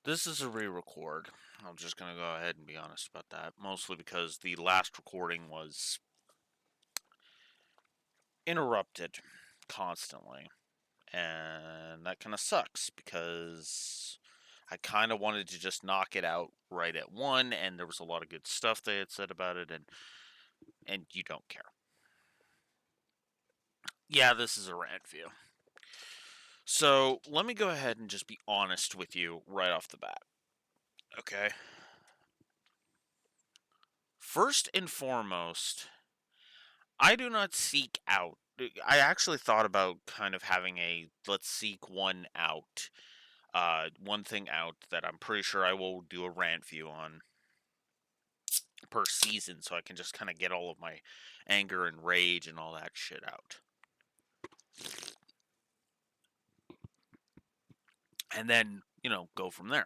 This is a re-record. I'm just going to go ahead and be honest about that. Mostly because the last recording was interrupted constantly. And that kind of sucks because I kind of wanted to just knock it out right at one, and there was a lot of good stuff they had said about it, and you don't care. Yeah, this is a Rantview. So let me go ahead and just be honest with you right off the bat. Okay? First and foremost, I do not seek out. I actually thought about kind of having a let's seek one out, one thing out that I'm pretty sure I will do a rant view on per season, so I can just kind of get all of my anger and rage and all that shit out, and then go from there.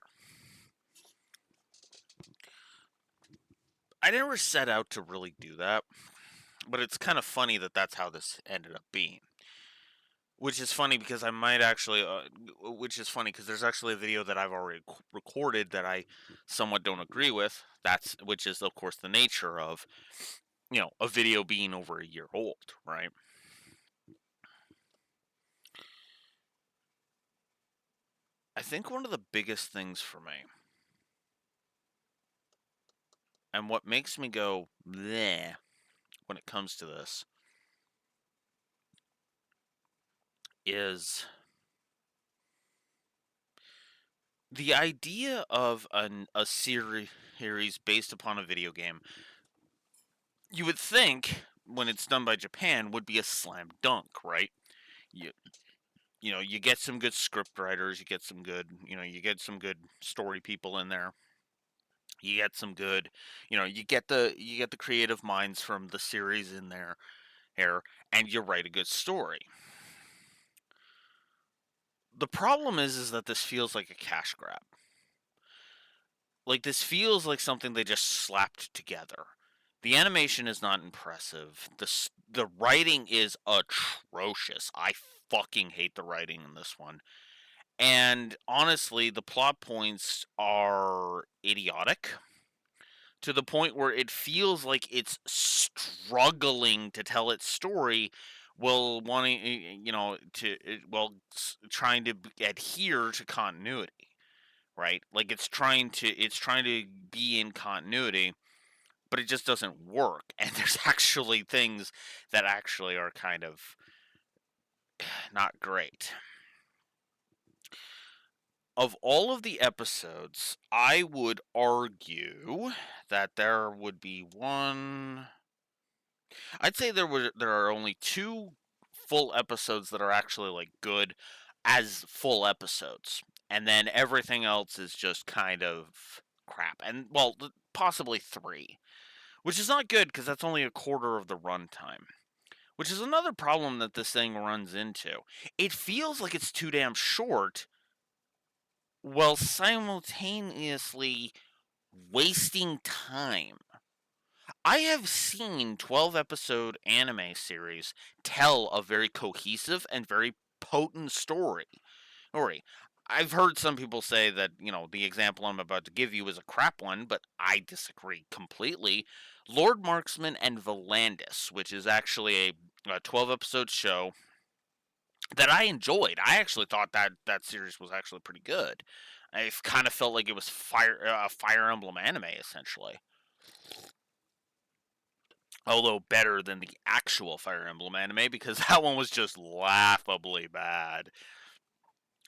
I never set out to really do that, but it's kind of funny that that's how this ended up being. Which is funny because I might actually, which is funny because there's actually a video that I've already recorded that I somewhat don't agree with. Which is of course the nature of, a video being over a year old, right? I think one of the biggest things for me, and what makes me go bleh when it comes to this, is the idea of a series based upon a video game. You would think when it's done by Japan would be a slam dunk, right? You you get some good script writers, you get some good, you get some good story people in there. You get some good, you get the creative minds from the series in there here, and you write a good story. The problem is that this feels like a cash grab. Like this feels like something they just slapped together. The animation is not impressive. The writing is atrocious. I fucking hate the writing in this one. And honestly, the plot points are idiotic to the point where it feels like it's struggling to tell its story while wanting, trying to adhere to continuity, right? Like it's trying to be in continuity, but it just doesn't work. And there's actually things that actually are kind of not great. Of all of the episodes, I would argue that there would be one. I'd say there are only two full episodes that are actually like good as full episodes, and then everything else is just kind of crap. And well, possibly three, which is not good because that's only a quarter of the runtime. Which is another problem that this thing runs into. It feels like it's too damn short while simultaneously wasting time. I have seen 12 episode anime series tell a very cohesive and very potent story. I've heard some people say that, the example I'm about to give you is a crap one, but I disagree completely. Lord Marksman and Volandis, which is actually a 12 episode show that I enjoyed. I actually thought that series was actually pretty good. I kind of felt like it was Fire Emblem anime essentially, although better than the actual Fire Emblem anime because that one was just laughably bad.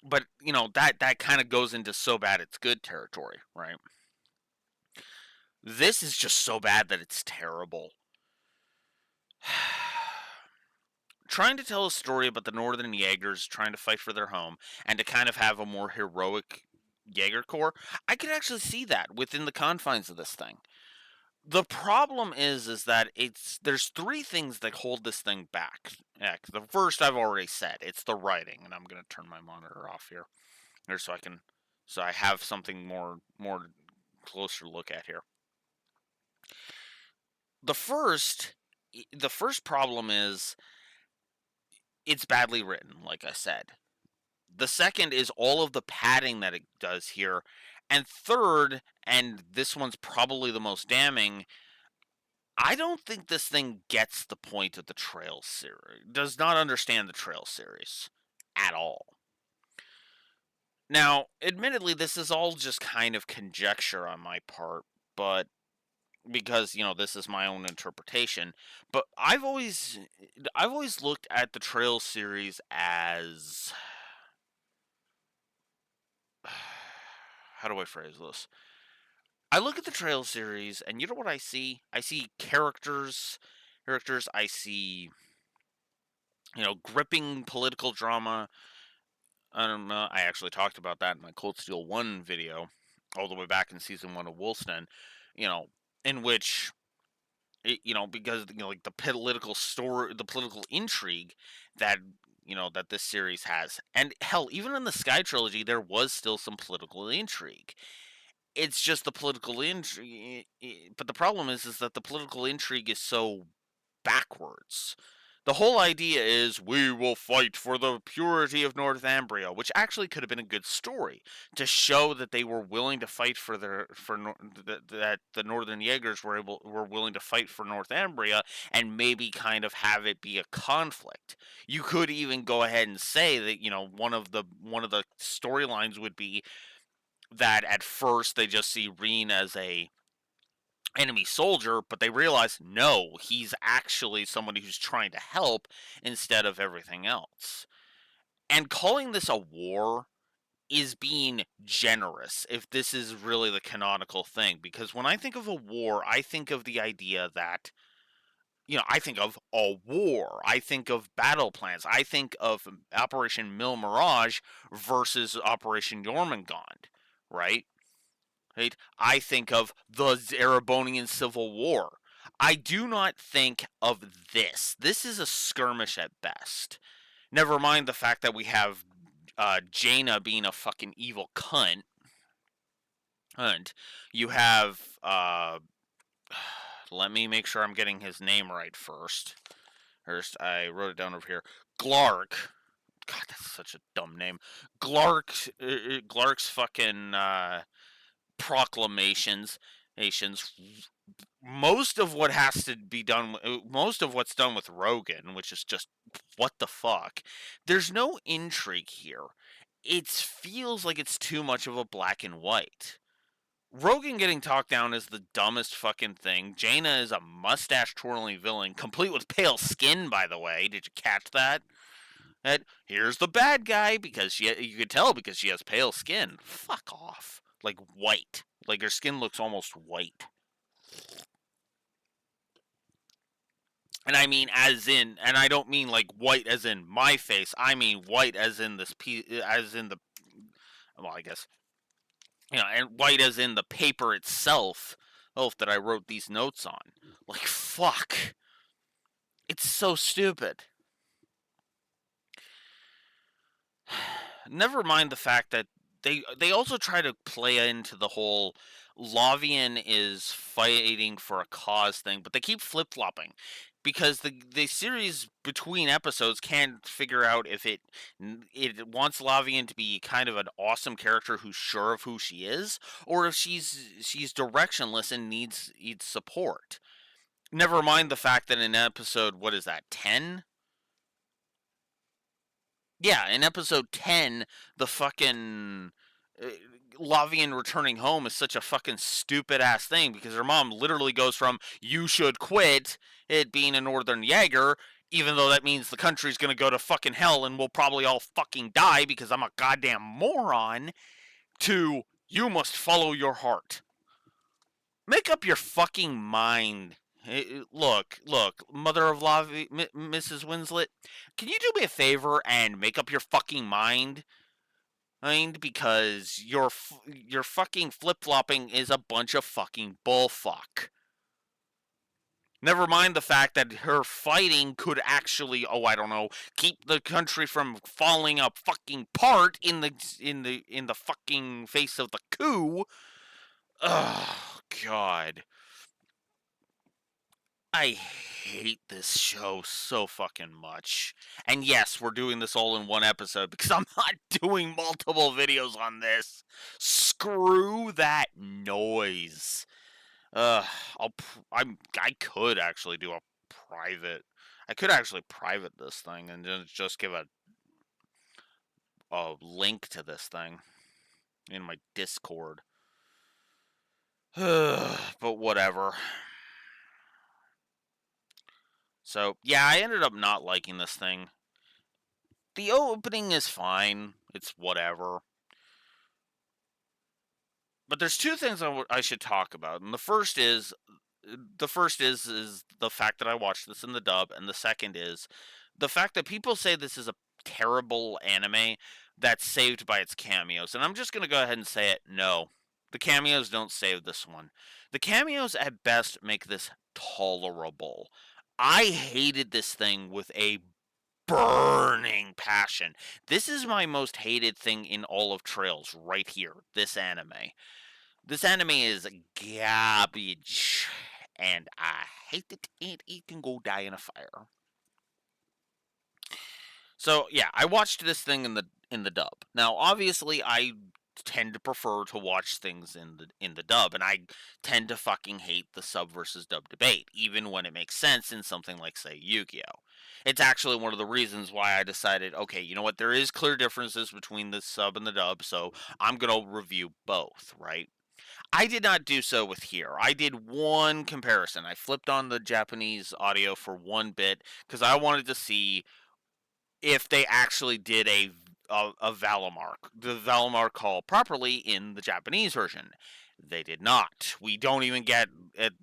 But that kind of goes into so bad it's good territory, right? This is just so bad that it's terrible. Trying to tell a story about the Northern Jaegers trying to fight for their home and to kind of have a more heroic Jaeger Corps, I could actually see that within the confines of this thing. The problem is that there's three things that hold this thing back. Heck, the first I've already said, it's the writing, and I'm gonna turn my monitor off here, so I have something more closer to look at here. The first the first problem is it's badly written, like I said. The second is all of the padding that it does here And third, and this one's probably the most damning, I don't think this thing gets the point of the Trail series. Does not understand the Trail series at all. Now, admittedly, this is all just kind of conjecture on my part, but because this is my own interpretation. But I've always looked at the Trail series as how do I phrase this? I look at the Trail series, and you know what I see? I see characters. I see gripping political drama. I don't know. I actually talked about that in my Cold Steel 1 video, all the way back in season 1 of Wolfsten, you know, in which, because, like the political story, the political intrigue that, that this series has. And hell, even in the Sky trilogy, there was still some political intrigue. It's just the political intrigue. But the problem is that the political intrigue is so backwards. The whole idea is we will fight for the purity of Northumbria, which actually could have been a good story to show that they were willing to fight for that the Northern Jaegers were willing to fight for Northumbria, and maybe kind of have it be a conflict. You could even go ahead and say that one of the storylines would be that at first they just see Reen as a enemy soldier, but they realize no, he's actually somebody who's trying to help instead of everything else. And calling this a war is being generous if this is really the canonical thing. Because when I think of a war, I think of the idea that, I think of a war. I think of battle plans. I think of Operation Mil Mirage versus Operation Jormungand, right? Right? I think of the Erebonian Civil War. I do not think of this. This is a skirmish at best. Never mind the fact that we have Jaina being a fucking evil cunt. And you have, let me make sure I'm getting his name right first. First, I wrote it down over here. Glark. God, that's such a dumb name. Glark's fucking proclamations most of what has to be done, most of what's done with Rogan, which is just what the fuck. There's no intrigue here. It feels like it's too much of a black and white. Rogan getting talked down is the dumbest fucking thing. Jaina is a mustache twirling villain, complete with pale skin, by the way. Did you catch that? That here's the bad guy because you could tell because she has pale skin. Fuck off. Like white. Like her skin looks almost white. And I mean and I don't mean like white as in my face. I mean white as in as in the, well, I guess, and white as in the paper itself. That I wrote these notes on. Like fuck. It's so stupid. Never mind the fact that they also try to play into the whole Lavian is fighting for a cause thing, but they keep flip flopping because the series between episodes can't figure out if it wants Lavian to be kind of an awesome character who's sure of who she is, or if she's directionless and needs support. Never mind the fact that in episode, what is that, 10? Yeah, in episode 10, the fucking uh, Lavian returning home is such a fucking stupid ass thing because her mom literally goes from "you should quit" it being a Northern Jaeger, even though that means the country's gonna go to fucking hell and we'll probably all fucking die because I'm a goddamn moron, to "you must follow your heart." Make up your fucking mind. Look, mother of Mrs. Winslet, can you do me a favor and make up your fucking mind? Because your fucking flip flopping is a bunch of fucking bullfuck. Never mind the fact that her fighting could actually, oh, I don't know, keep the country from falling a fucking part in the fucking face of the coup. Oh God. I hate this show so fucking much. And yes, we're doing this all in one episode because I'm not doing multiple videos on this. Screw that noise. Uh, I could actually do a private. I could actually private this thing and just give a link to this thing in my Discord. But whatever. So, yeah, I ended up not liking this thing. The opening is fine. It's whatever. But there's two things I should talk about. And the first is the fact that I watched this in the dub, and the second is the fact that people say this is a terrible anime that's saved by its cameos. And I'm just going to go ahead and say it. No. The cameos don't save this one. The cameos at best make this tolerable. I hated this thing with a burning passion. This is my most hated thing in all of Trails right here. This anime. This anime is garbage, and I hate it, and it can go die in a fire. So yeah, I watched this thing in the dub. Now, obviously, I tend to prefer to watch things in the dub, and I tend to fucking hate the sub versus dub debate, even when it makes sense in something like, say, Yu-Gi-Oh. It's actually one of the reasons why I decided, okay, you know what, there is clear differences between the sub and the dub, so I'm gonna review both, right? I did not do so with here. I did one comparison. I flipped on the Japanese audio for one bit because I wanted to see if they actually did a Valamar, the Valamar call properly in the Japanese version. They did not. We don't even get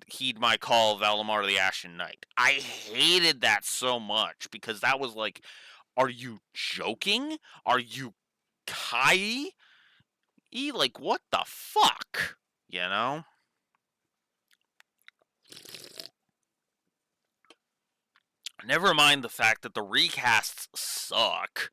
Heed My Call, Valamar the Ashen Knight. I hated that so much because that was like, are you joking? Are you Kai? Like, what the fuck? You know? Never mind the fact that the recasts suck.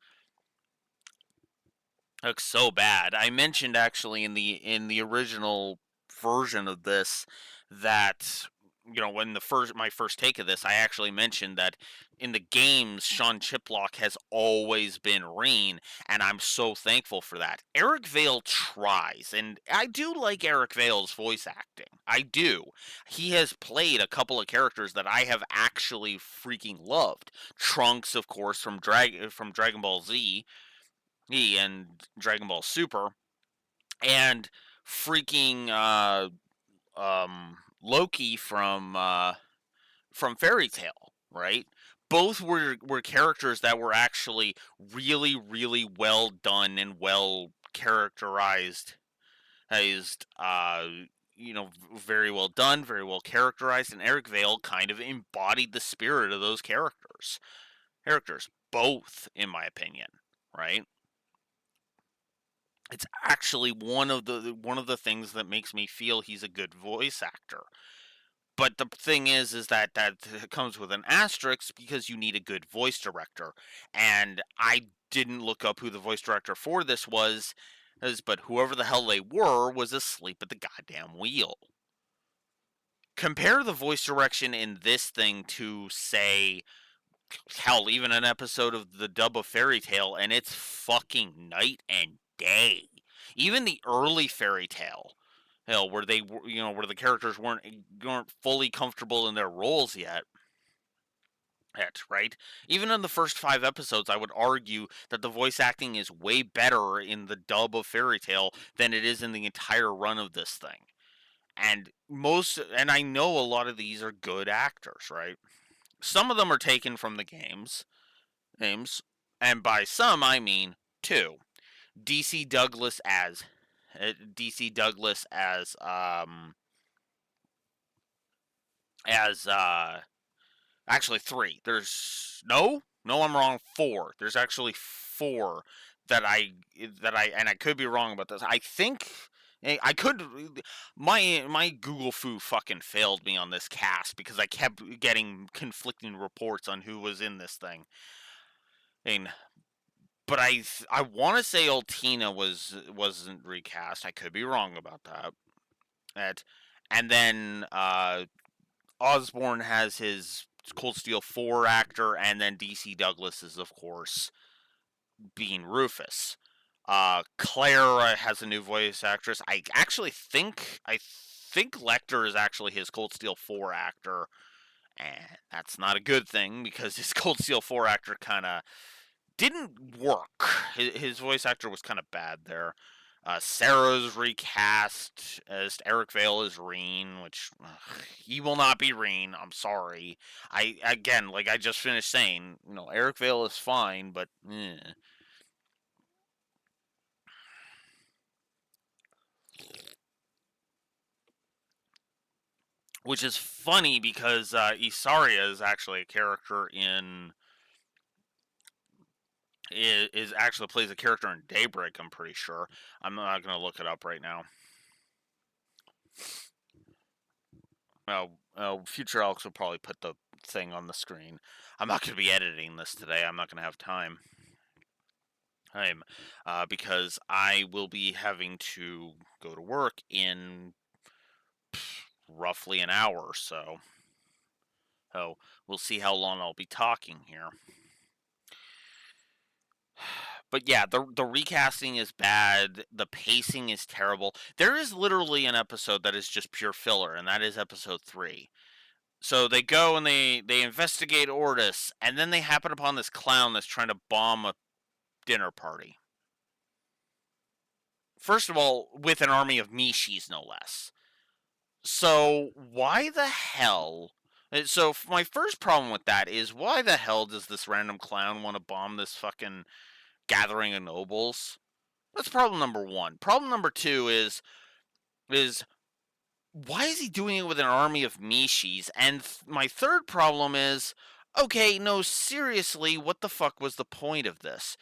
Looks so bad. I mentioned actually in the original version of this that, when my first take of this, I actually mentioned that in the games Sean Chiplock has always been Reen, and I'm so thankful for that. Eric Vale tries, and I do like Eric Vale's voice acting. I do. He has played a couple of characters that I have actually freaking loved. Trunks, of course, from Dragon Ball Z, and Dragon Ball Super, and freaking Loki from Fairy Tail, right? Both were characters that were actually really, really well done and well characterized, as very well done, very well characterized, and Eric Vale kind of embodied the spirit of those characters, both in my opinion, right? It's actually one of the things that makes me feel he's a good voice actor. But the thing is that comes with an asterisk because you need a good voice director, and I didn't look up who the voice director for this was, but whoever the hell they were was asleep at the goddamn wheel. Compare the voice direction in this thing to, say, hell, even an episode of the dub of Fairy Tale, and it's fucking night and day. Even the early Fairy Tale, hell, where the characters weren't fully comfortable in their roles yet, right? Even in the first 5 episodes, I would argue that the voice acting is way better in the dub of Fairy Tale than it is in the entire run of this thing. And I know a lot of these are good actors, right? Some of them are taken from the games, and by some I mean two. DC Douglas as DC Douglas as actually three. No, I'm wrong. Four. There's actually four and I could be wrong about this. I think I could. My Google foo fucking failed me on this cast because I kept getting conflicting reports on who was in this thing. And but I want to say Ultina wasn't recast. I could be wrong about that. And then Osborn has his Cold Steel 4 actor, and then DC Douglas is, of course, being Rufus. Claire has a new voice actress. I think Lecter is actually his Cold Steel 4 actor, and that's not a good thing because his Cold Steel 4 actor kind of didn't work. His voice actor was kind of bad there. Sarah's recast as Eric Vale as Reen, which he will not be Reen. I'm sorry. Like I just finished saying, Eric Vale is fine, but which is funny because Isaria is actually a character in is actually plays a character in Daybreak. I'm pretty sure. I'm not gonna look it up right now. Well, future Alex will probably put the thing on the screen. I'm not gonna be editing this today. I'm not gonna have time. Because I will be having to go to work in roughly an hour or so. So we'll see how long I'll be talking here. But yeah, the recasting is bad. The pacing is terrible. There is literally an episode that is just pure filler, and that is episode 3. So they go and they investigate Ortis, and then they happen upon this clown that's trying to bomb a dinner party. First of all, with an army of Mishis, no less. So why the hell? So my first problem with that is why the hell does this random clown want to bomb this fucking gathering of nobles? That's problem number one. Problem number two is why is he doing it with an army of Mishis? And my third problem is, okay, no, seriously, what the fuck was the point of this?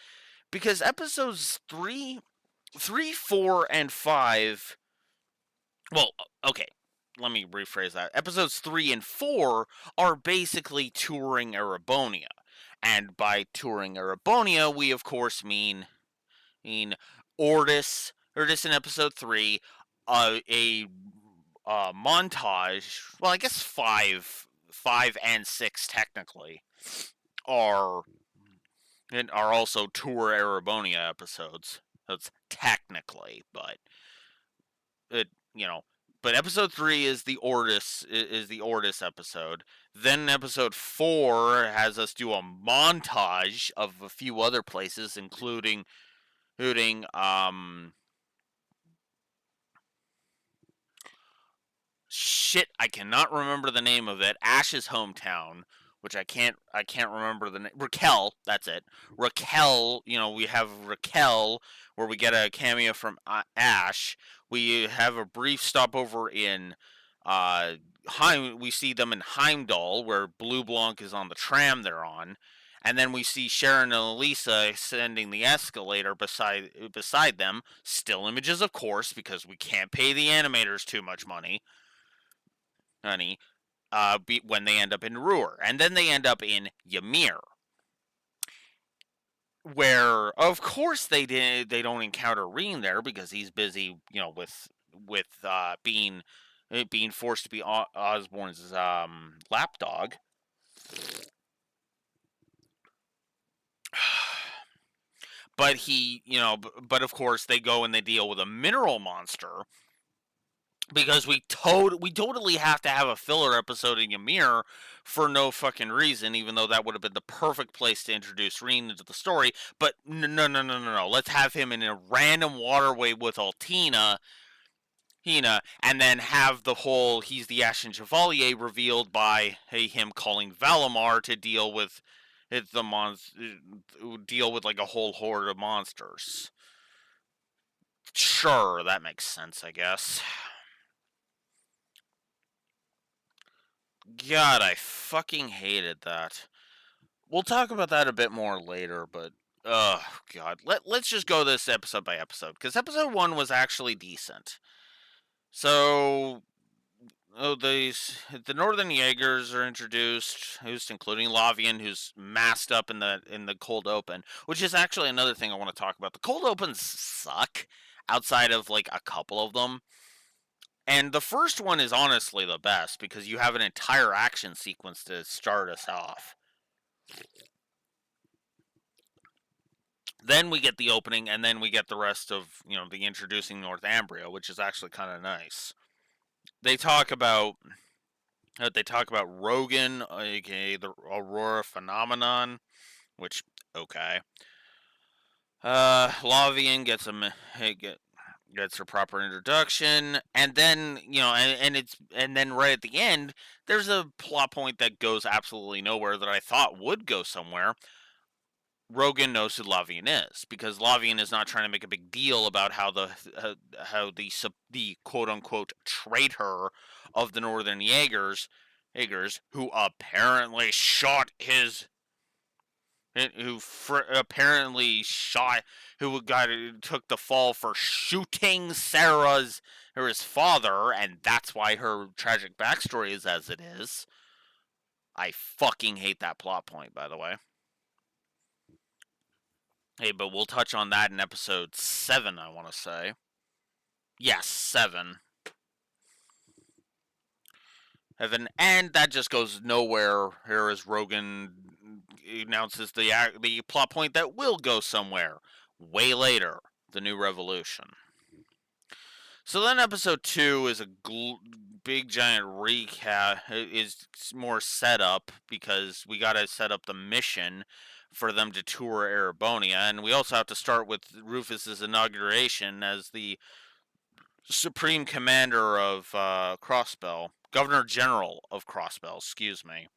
Because episodes 4, and 5. Well, okay, let me rephrase that. Episodes 3 and 4 are basically touring Erebonia. And by touring Erebonia, we of course mean Ortis in episode 3, a montage. Well, I guess 5 and 6 technically are are also tour Erebonia episodes. That's technically, but it you know. But episode 3 is the Ortis episode. Then episode 4 has us do a montage of a few other places, including shit, I cannot remember the name of it. Ash's hometown, which I can't remember the name. Raquel, that's it. Raquel, we have Raquel where we get a cameo from Ash. We have a brief stopover in we see them in Heimdall where Blue Blanc is on the tram they're on. And then we see Sharon and Elisa ascending the escalator beside them. Still images, of course, because we can't pay the animators too much money. Honey, when they end up in Ruhr, and then they end up in Ymir, where of course they don't encounter Reen there because he's busy, with being forced to be Osborn's lapdog. But but of course they go and they deal with a mineral monster because we totally have to have a filler episode in Ymir for no fucking reason, even though that would have been the perfect place to introduce Reen into the story. But no. Let's have him in a random waterway with Altina, and then have the whole he's the Ashen Chevalier revealed by him calling Valimar to deal with deal with like a whole horde of monsters. Sure, that makes sense, I guess. God, I fucking hated that. We'll talk about that a bit more later, but oh god, let's just go this episode by episode because episode 1 was actually decent. So, the Northern Jaegers are introduced, who's including Lavian, who's masked up in the cold open, which is actually another thing I want to talk about. The cold opens suck outside of like a couple of them. And the first one is honestly the best because you have an entire action sequence to start us off. Then we get the opening, and then we get the rest of the introducing Northumbria, which is actually kind of nice. They talk about Rogan, aka the Aurora phenomenon, which okay. Lavian gets her proper introduction, and then and then right at the end, there's a plot point that goes absolutely nowhere that I thought would go somewhere. Rogan knows who Lavian is because Lavian is not trying to make a big deal about how the quote unquote traitor of the Northern Jaegers, who apparently shot his apparently shot who got took the fall for shooting Sarah's or his father, and that's why her tragic backstory is as it is. I fucking hate that plot point, by the way. Hey, but we'll touch on that in episode 7, I want to say. Yes, 7. Heaven, and that just goes nowhere here as Rogan announces the plot point that will go somewhere way later, the New Revolution. So then episode 2 is a big giant recap, is more setup because we got to set up the mission for them to tour Erebonia, and we also have to start with Rufus's inauguration as the Supreme Commander of Crossbell, Governor General of Crossbell, excuse me.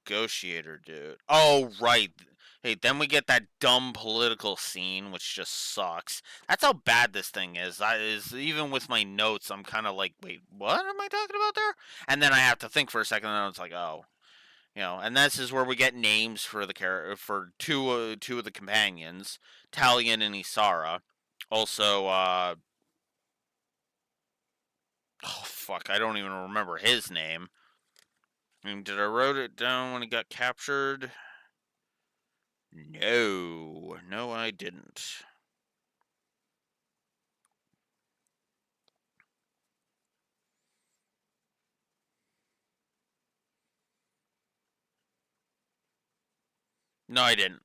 Negotiator, dude. Oh, right. Hey, then we get that dumb political scene, which just sucks. That's how bad this thing is. Even with my notes, I'm kind of like, wait, what am I talking about there? And then I have to think for a second, and it's like, oh, and this is where we get names for for two of the companions, Talion and Isara. Also, oh fuck, I don't even remember his name. I mean, did I wrote it down when he got captured? No, I didn't. No, I didn't.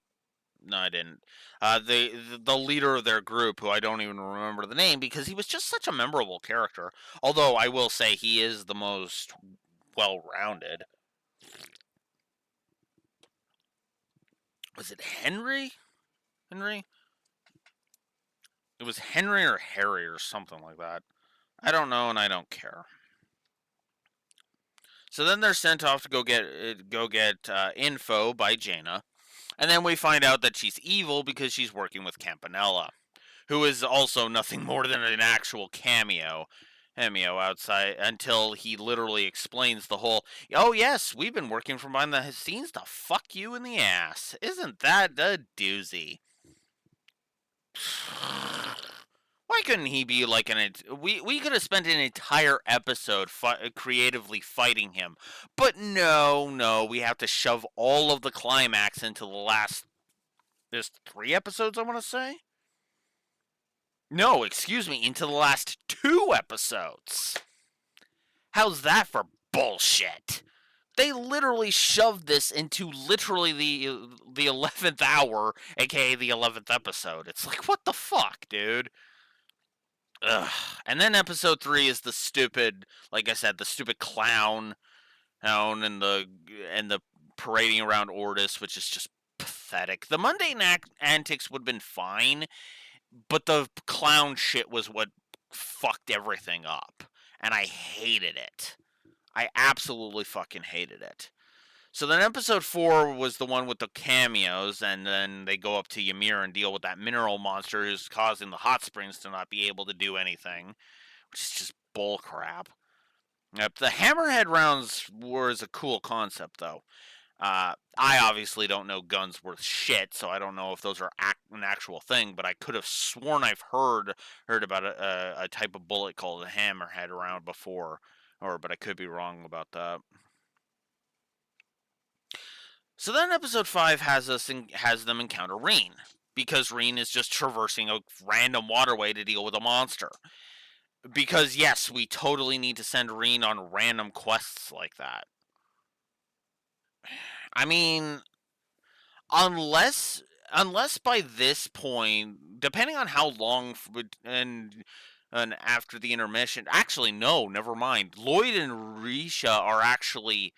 No, I didn't. The leader of their group, who I don't even remember the name, because he was just such a memorable character. Although I will say he is the most well-rounded. Was it Henry? Henry? It was Henry or Harry or something like that. I don't know, and I don't care. So then they're sent off to go get info by Jaina, and then we find out that she's evil because she's working with Campanella, who is also nothing more than an actual cameo outside until he literally explains the whole, oh yes, we've been working from behind the scenes to fuck you in the ass. Isn't that a doozy? Why couldn't he be like we could have spent an entire episode creatively fighting him, but no, we have to shove all of the climax into the last. There's 3 episodes, I want to say. No, excuse me, into the last 2 episodes. How's that for bullshit? They literally shoved this into literally the 11th hour, aka the 11th episode. It's like, what the fuck, dude? Ugh. And then episode 3 is the stupid, like I said, the stupid clown and the parading around Ordis, which is just pathetic. The mundane antics would have been fine, but the clown shit was what fucked everything up, and I hated it. I absolutely fucking hated it. So then episode 4 was the one with the cameos, and then they go up to Ymir and deal with that mineral monster who's causing the hot springs to not be able to do anything, which is just bullcrap. Yep, the hammerhead rounds was a cool concept, though. I obviously don't know guns worth shit, so I don't know if those are an actual thing. But I could have sworn I've heard about a type of bullet called a hammerhead round before, but I could be wrong about that. So then episode 5 has them encounter Reen, because Reen is just traversing a random waterway to deal with a monster. Because yes, we totally need to send Reen on random quests like that. I mean, unless by this point, depending on how long and after the intermission, actually no, never mind. Lloyd and Risha are actually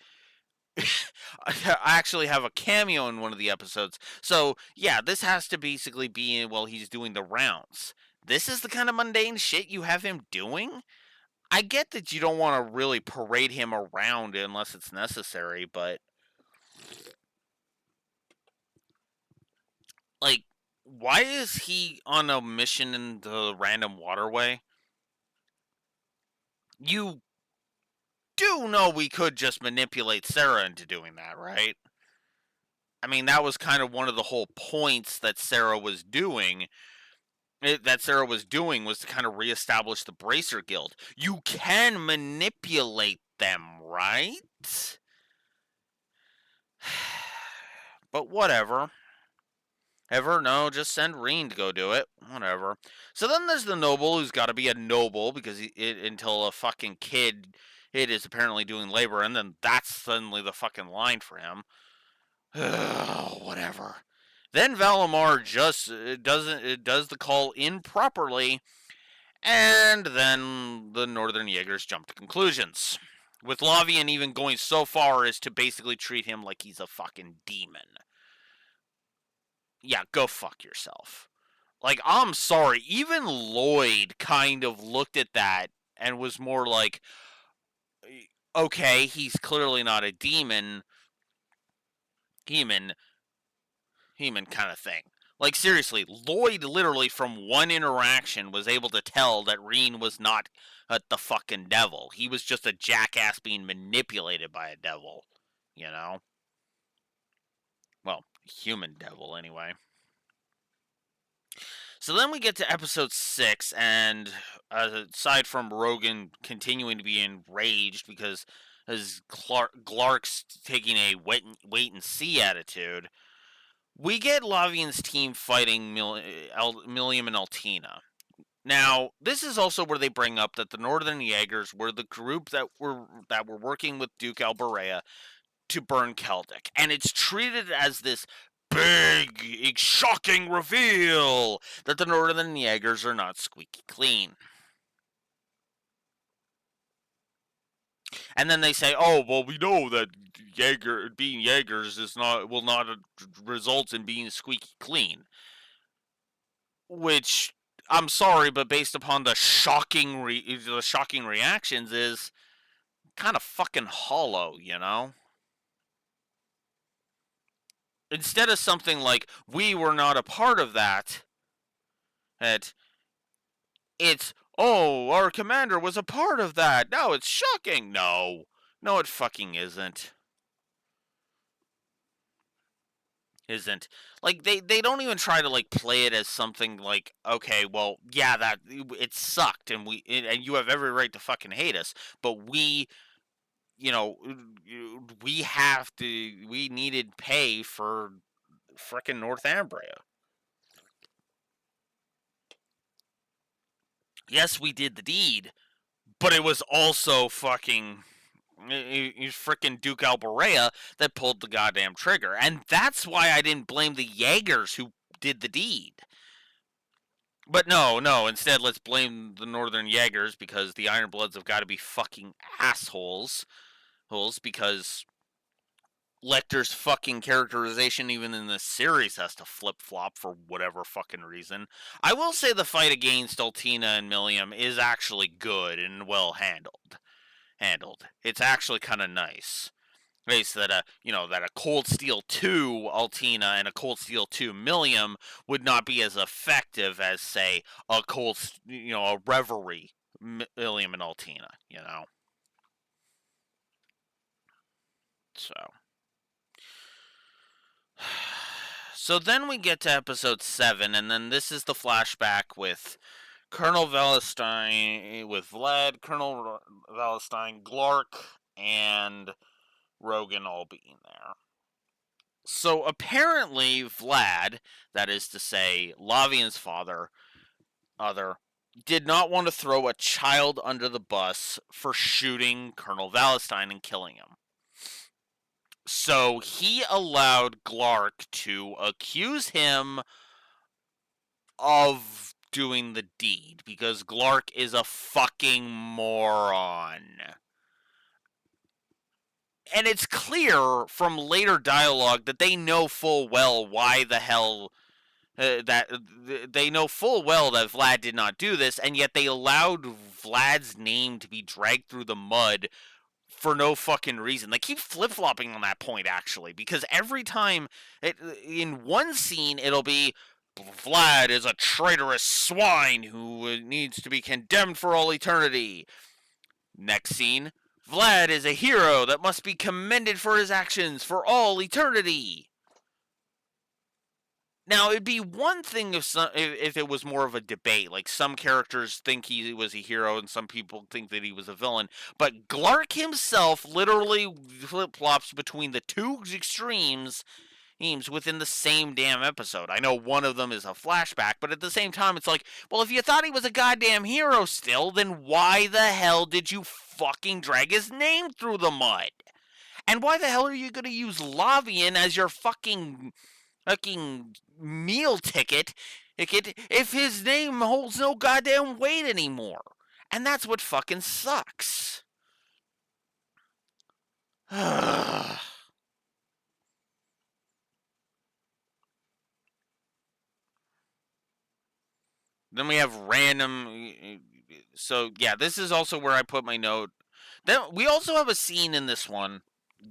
actually have a cameo in one of the episodes. So yeah, this has to basically be while he's doing the rounds. This is the kind of mundane shit you have him doing. I get that you don't want to really parade him around unless it's necessary, but like, why is he on a mission in the random waterway? You do know we could just manipulate Sarah into doing that, right? I mean, that was kind of one of the whole points that Sarah was doing. That Sarah was doing was to kind of reestablish the Bracer Guild. You can manipulate them, right? But whatever. Ever? No, just send Reen to go do it. Whatever. So then there's the noble who's got to be a noble because until a fucking kid it is apparently doing labor, and then that's suddenly the fucking line for him. Whatever. Then Valimar just does the call improperly, and then the Northern Jaegers jump to conclusions. With Lavian even going so far as to basically treat him like he's a fucking demon. Yeah, go fuck yourself. Like, I'm sorry, even Lloyd kind of looked at that and was more like, okay, he's clearly not a demon, human kind of thing. Like, seriously, Lloyd literally from one interaction was able to tell that Reen was not the fucking devil. He was just a jackass being manipulated by a devil, you know? Well, human devil, anyway. So then we get to episode 6, and aside from Rogan continuing to be enraged because as Glark's taking a wait and see attitude, we get Lavian's team fighting Milliam and Altina. Now, this is also where they bring up that the Northern Jaegers were the group that were working with Duke Alberea to burn Celtic, and it's treated as this big, shocking reveal that the Northern Jaegers are not squeaky clean. And then they say, "Oh, well, we know that being Jaegers will not result in being squeaky clean." Which, I'm sorry, but based upon the shocking reactions, is kind of fucking hollow, you know. Instead of something like, "We were not a part of that," that it's, "Oh, our commander was a part of that. No, it's shocking." No. No, it fucking isn't. Isn't. Like, they don't even try to, like, play it as something like, okay, well, yeah, that it sucked, and and you have every right to fucking hate us, but you know, we needed pay for frickin' Northumbria. Yes, we did the deed, but it was also fucking freaking Duke Alberea that pulled the goddamn trigger. And that's why I didn't blame the Jaegers who did the deed. But no, instead let's blame the Northern Jaegers because the Ironbloods have got to be fucking assholes. Because Lecter's fucking characterization, even in this series, has to flip flop for whatever fucking reason. I will say the fight against Altina and Milliam is actually good and well handled. It's actually kind of nice. Case that that a Cold Steel 2 Altina and a Cold Steel 2 Milliam would not be as effective as, say, a Reverie Milliam and Altina. So so then we get to episode 7, and then this is the flashback with Colonel Valestein, with Vlad, Colonel Valestein, Glark, and Rogan all being there. So apparently, Vlad, that is to say, Lavian's other, did not want to throw a child under the bus for shooting Colonel Valentine and killing him. So he allowed Glark to accuse him of doing the deed because Glark is a fucking moron. And it's clear from later dialogue that they know full well why the hell that they know full well that Vlad did not do this, and yet they allowed Vlad's name to be dragged through the mud for no fucking reason. They keep flip flopping on that point actually, because every time in one scene it'll be Vlad is a traitorous swine who needs to be condemned for all eternity. Next scene, Vlad is a hero that must be commended for his actions for all eternity. Now, it'd be one thing if it was more of a debate. Like, some characters think he was a hero and some people think that he was a villain. But Glark himself literally flip-flops between the two extremes within the same damn episode. I know one of them is a flashback, but at the same time, it's like, well, if you thought he was a goddamn hero still, then why the hell did you fucking drag his name through the mud? And why the hell are you going to use Lavian as your fucking meal ticket if his name holds no goddamn weight anymore? And that's what fucking sucks. Then we have random. So yeah, this is also where I put my note. Then we also have a scene in this one,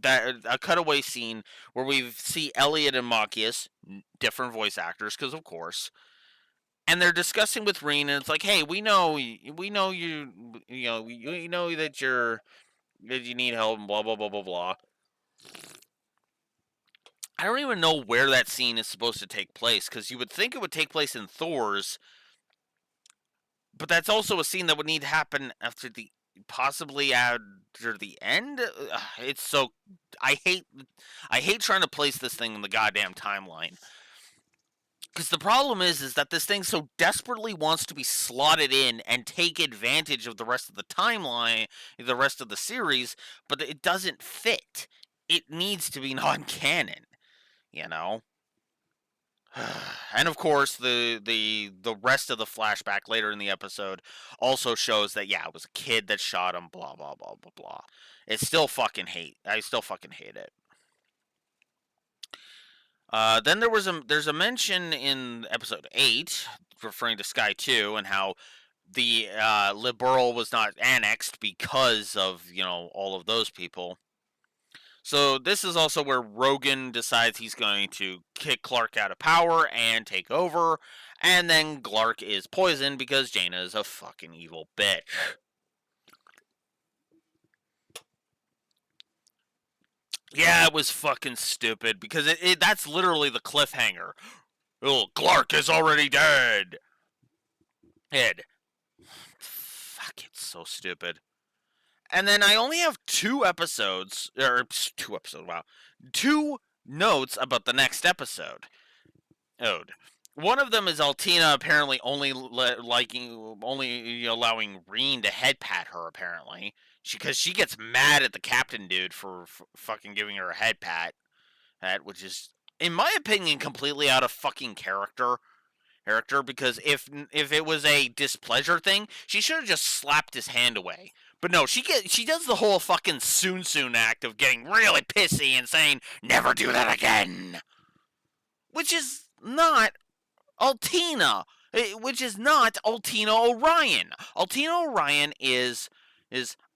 that a cutaway scene where we see Elliot and Machias, different voice actors, because of course, and they're discussing with Reen, and it's like, hey, we know you know that you need help, and blah blah blah blah blah. I don't even know where that scene is supposed to take place, because you would think it would take place in Thor's, but that's also a scene that would need to happen possibly after the end. It's so I hate trying to place this thing in the goddamn timeline. Because the problem is that this thing so desperately wants to be slotted in and take advantage of the rest of the timeline, the rest of the series, but it doesn't fit. It needs to be non-canon, you know. And of course, the rest of the flashback later in the episode also shows that yeah, it was a kid that shot him. Blah blah blah blah blah. It's still fucking hate. I still fucking hate it. Then there's a mention in episode 8 referring to Sky 2 and how the Liberal was not annexed because of all of those people. So this is also where Rogan decides he's going to kick Clark out of power and take over, and then Clark is poisoned because Jaina is a fucking evil bitch. Yeah, it was fucking stupid because that's literally the cliffhanger. Oh, Clark is already dead. Head. Fuck, it's so stupid. And then I only have two episodes, wow, two notes about the next episode. Ode. One of them is Altina apparently only allowing Reen to head pat her apparently, because she gets mad at the captain dude for fucking giving her a head pat, which is in my opinion completely out of fucking character, because if it was a displeasure thing, she should have just slapped his hand away. But no, she does the whole fucking soon act of getting really pissy and saying never do that again, which is not Altina, which is not Altina Orion. Altina Orion is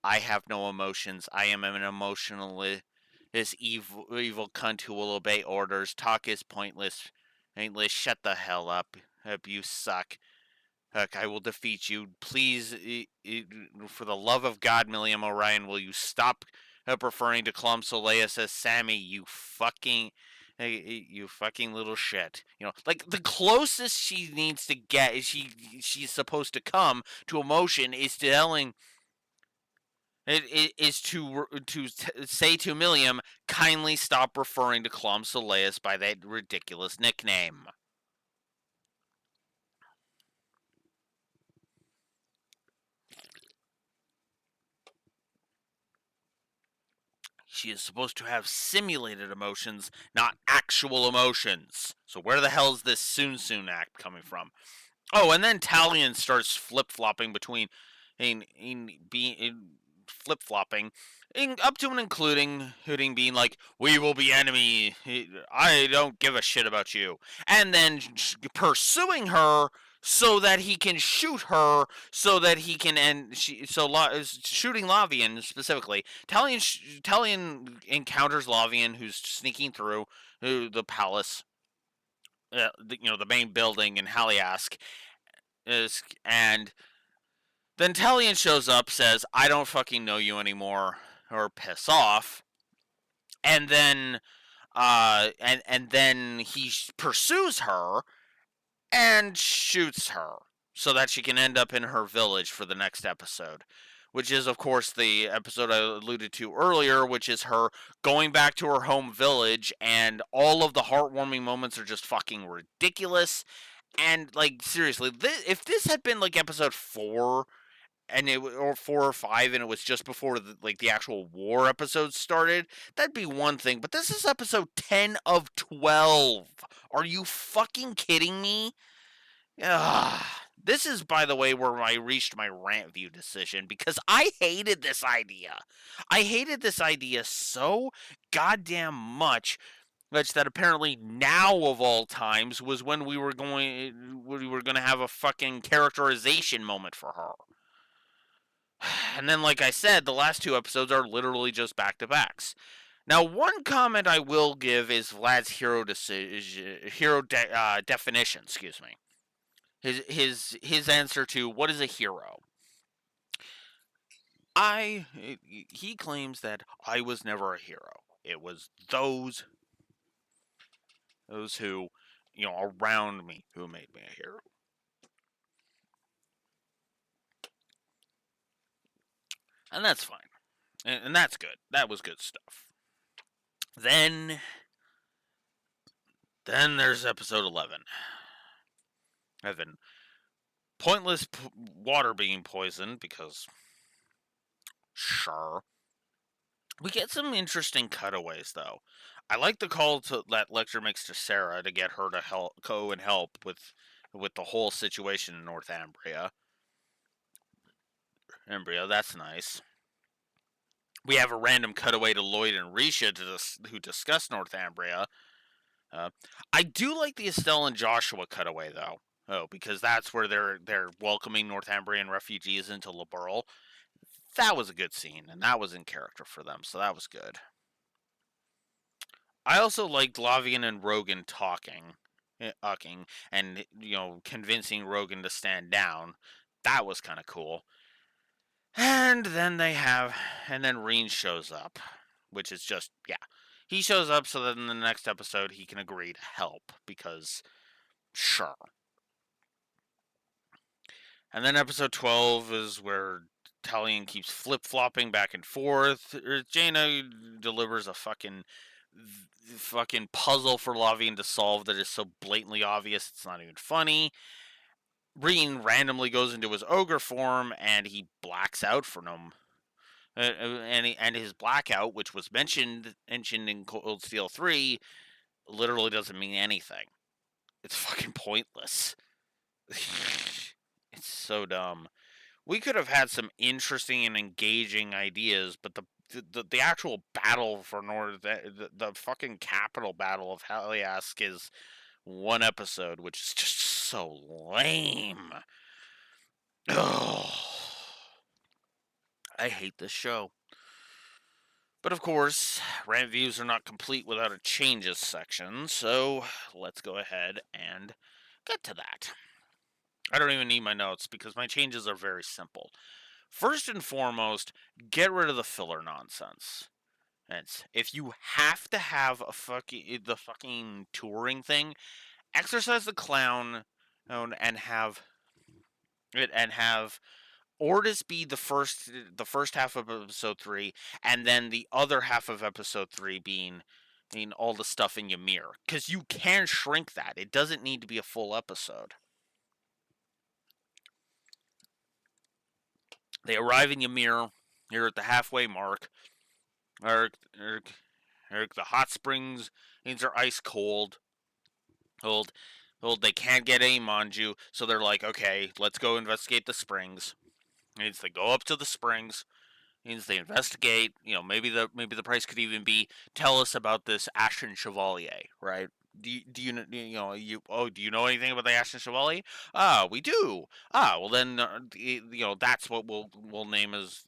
I have no emotions. I am an emotionless evil cunt who will obey orders. Talk is pointless. Shut the hell up. You suck. Heck, I will defeat you. Please, for the love of God, Milliam Orion, will you stop referring to Clum Soleus as Sammy, you fucking little shit. Like, the closest she needs to get, she's supposed to come to emotion is telling It is to say to Milliam, kindly stop referring to Clom Soleus by that ridiculous nickname. She is supposed to have simulated emotions, not actual emotions. So where the hell is this soon act coming from? Oh, and then Talion starts flip flopping between being flip flopping up to and including Hooting being like, "We will be enemy. I don't give a shit about you," and then pursuing her so that he can shoot her, so that he can end. Shooting Lavian specifically. Talion encounters Lavian, who's sneaking through the palace, the main building in Haliask, and then Talion shows up, says, "I don't fucking know you anymore," or piss off, and then he pursues her and shoots her so that she can end up in her village for the next episode. Which is, of course, the episode I alluded to earlier, which is her going back to her home village, and all of the heartwarming moments are just fucking ridiculous. And, like, seriously, if this had been, like, episode 4, or 4 or 5, and it was just before the actual war episodes started, that'd be one thing. But this is episode 10 of 12. Are you fucking kidding me? Ugh. This is, by the way, where I reached my Rantview decision, because I hated this idea. I hated this idea so goddamn much that apparently now of all times was when we were going to have a fucking characterization moment for her. And then, like I said, the last 2 episodes are literally just back to backs. Now, one comment I will give is Vlad's definition. Excuse me. His answer to what is a hero. He claims that I was never a hero. It was those who, around me who made me a hero. And that's fine. And that's good. That was good stuff. Then there's episode 11. Evan. Pointless water being poisoned, because sure. We get some interesting cutaways, though. I like the call that Lecter makes to Sarah to get her to go and help with the whole situation in Northumbria. That's nice. We have a random cutaway to Lloyd and Risha who discuss Northumbria. I do like the Estelle and Joshua cutaway, though. Oh, because that's where they're welcoming Northumbrian refugees into Laburl. That was a good scene, and that was in character for them, so that was good. I also liked Lavian and Rogan talking, and convincing Rogan to stand down. That was kind of cool. And then Reen shows up, which is just, yeah. He shows up so that in the next episode he can agree to help, because sure. And then episode 12 is where Talion keeps flip-flopping back and forth. Jaina delivers a fucking puzzle for Lavian to solve that is so blatantly obvious it's not even funny. Reen randomly goes into his ogre form and he blacks out for him. And his blackout, which was mentioned in Cold Steel 3, literally doesn't mean anything. It's fucking pointless. It's so dumb. We could have had some interesting and engaging ideas, but the actual battle for the fucking capital battle of Haliask is one episode, which is just so lame. Ugh. I hate this show. But of course, rant views are not complete without a changes section, so let's go ahead and get to that. I don't even need my notes because my changes are very simple. First and foremost, get rid of the filler nonsense. If you have to have the fucking touring thing, exercise the clown and have Ordis be the first half of episode 3, and then the other half of episode 3 being, all the stuff in Ymir, because you can shrink that. It doesn't need to be a full episode. They arrive in Ymir. You're at the halfway mark. Eric, the hot springs, things are ice cold. Cold. They can't get any manju, so they're like, okay, let's go investigate the springs. Means they go up to the springs. Means they investigate. Maybe the price could even be, tell us about this Ashen Chevalier, right? Do you know anything about the Ashen Chevalier? Ah, we do. Ah, well then, that's what we'll name as,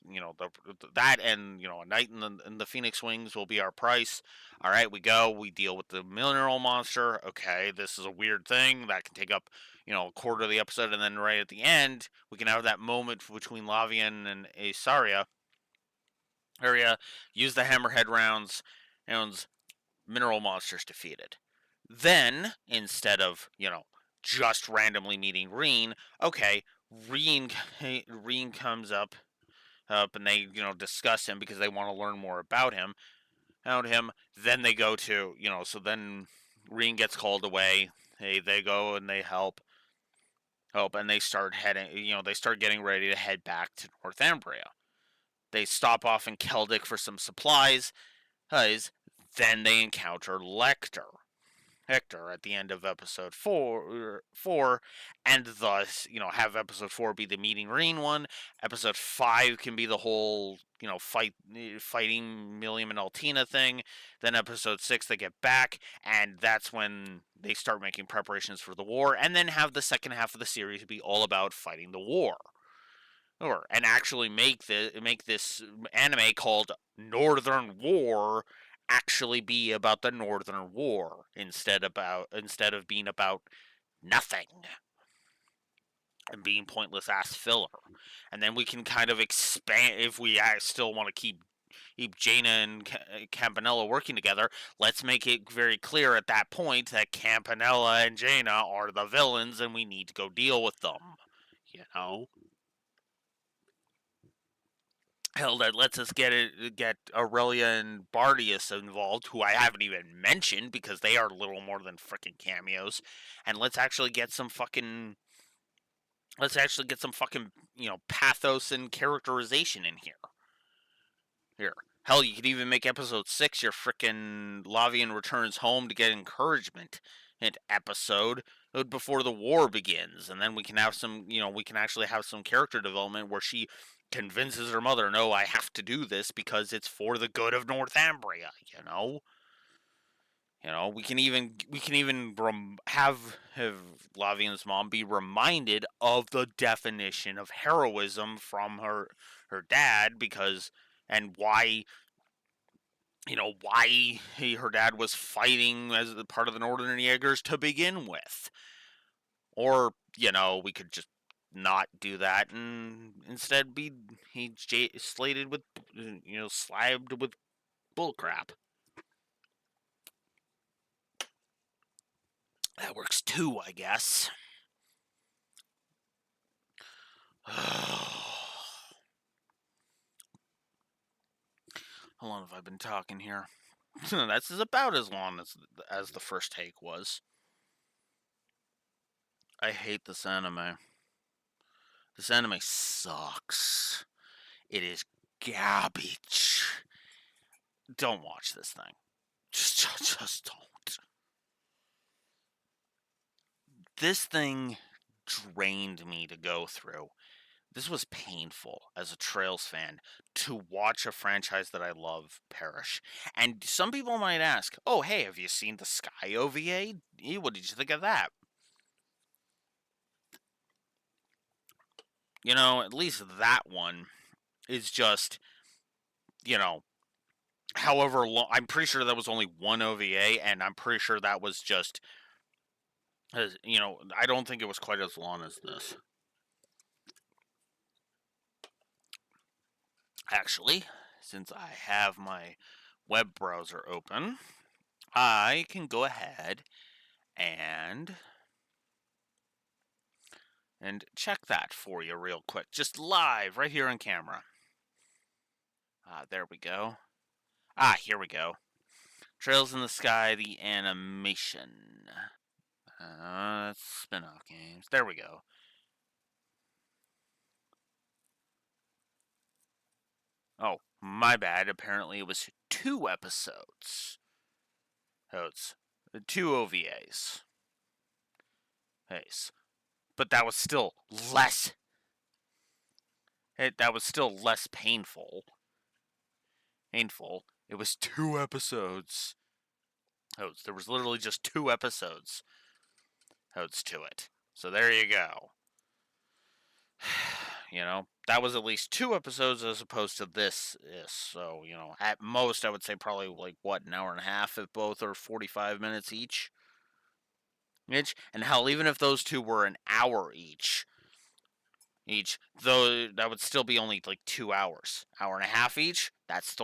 that, and a night in the Phoenix Wings will be our price. All right, we go. We deal with the mineral monster. Okay, this is a weird thing that can take up, a quarter of the episode, and then right at the end we can have that moment between Lavian and Asaria. Area use the hammerhead rounds, mineral monsters defeated. Then, instead of, just randomly meeting Reen, okay, Reen comes up, and they, discuss him because they want to learn more about him. Then they go to, so then Reen gets called away. They go and they help, and they start heading, they start getting ready to head back to Northumbria. They stop off in Keldic for some supplies. Then they encounter Hector at the end of episode four, and thus, have episode 4 be the meeting Reen one. Episode 5 can be the whole, fighting Milliam and Altina thing. Then episode 6 they get back, and that's when they start making preparations for the war, and then have the second half of the series be all about fighting the war. And actually make this anime called Northern War actually be about the Northern War instead of being about nothing and being pointless ass filler. And then we can kind of expand if we still want to keep Jaina and Campanella working together. Let's make it very clear at that point that Campanella and Jaina are the villains, and we need to go deal with them. You know. Hell, that lets us get Aurelia and Bardius involved, who I haven't even mentioned because they are little more than freaking cameos. And let's actually get some fucking pathos and characterization in here. Hell, you could even make episode 6 your frickin' Lavian returns home to get encouragement episode before the war begins, and then we can actually have some character development where she convinces her mother, no, I have to do this because it's for the good of Northumbria. We can even have Lavian's mom be reminded of the definition of heroism from her dad, because and why her dad was fighting as part of the Northern Jaegers to begin with. Or, we could just not do that and instead be slated with, slabbed with bullcrap. That works too, I guess. How long have I been talking here? That's about as long as the first take was. I hate this anime. This anime sucks. It is garbage. Don't watch this thing. Just don't. This thing drained me to go through. This was painful as a Trails fan to watch a franchise that I love perish. And some people might ask, oh, hey, have you seen the Sky OVA? What did you think of that? At least that one is just, however long. I'm pretty sure that was only one OVA, and I'm pretty sure that was just, I don't think it was quite as long as this. Actually, since I have my web browser open, I can go ahead and and check that for you real quick. Just live, right here on camera. There we go. Here we go. Trails in the Sky, the animation. That's spin-off games. There we go. Oh, my bad. Apparently it was 2 episodes. So it's 2 OVAs. But that was still less. That was still less painful. It was 2 episodes. There was literally just 2 episodes. To it. So there you go. That was at least 2 episodes as opposed to this. So, at most I would say probably like an hour and a half if both are 45 minutes each. And hell, even if those 2 were an hour each, though that would still be only like 2 hours. Hour and a half each, that's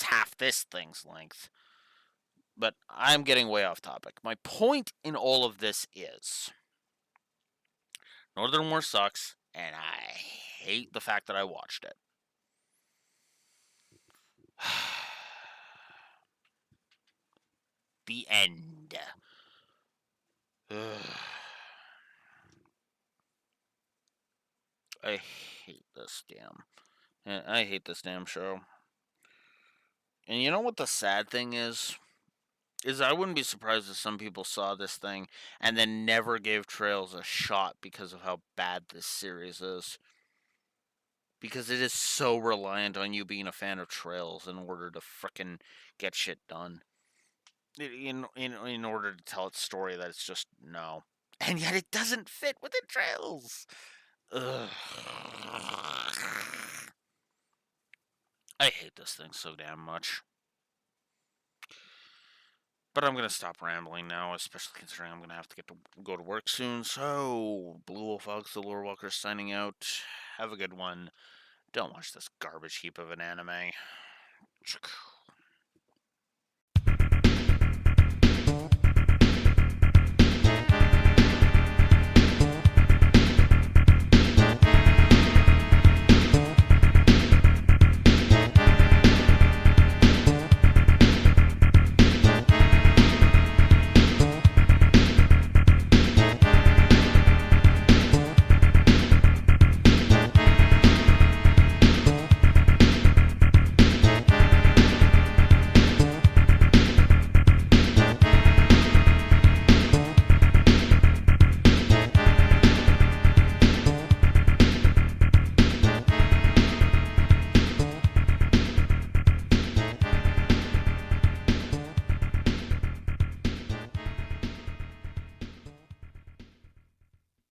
half this thing's length. But I'm getting way off topic. My point in all of this is Northern War sucks, and I hate the fact that I watched it. The end. I hate this damn show. And you know what the sad thing is? I wouldn't be surprised if some people saw this thing and then never gave Trails a shot because of how bad this series is. Because it is so reliant on you being a fan of Trails in order to frickin' get shit done. In order to tell its story that it's just no. And yet it doesn't fit within Trails. Ugh. I hate this thing so damn much. But I'm going to stop rambling now, especially considering I'm going to have to go to work soon. So, Blue Wolf Fox, the Lore Walker, signing out. Have a good one. Don't watch this garbage heap of an anime.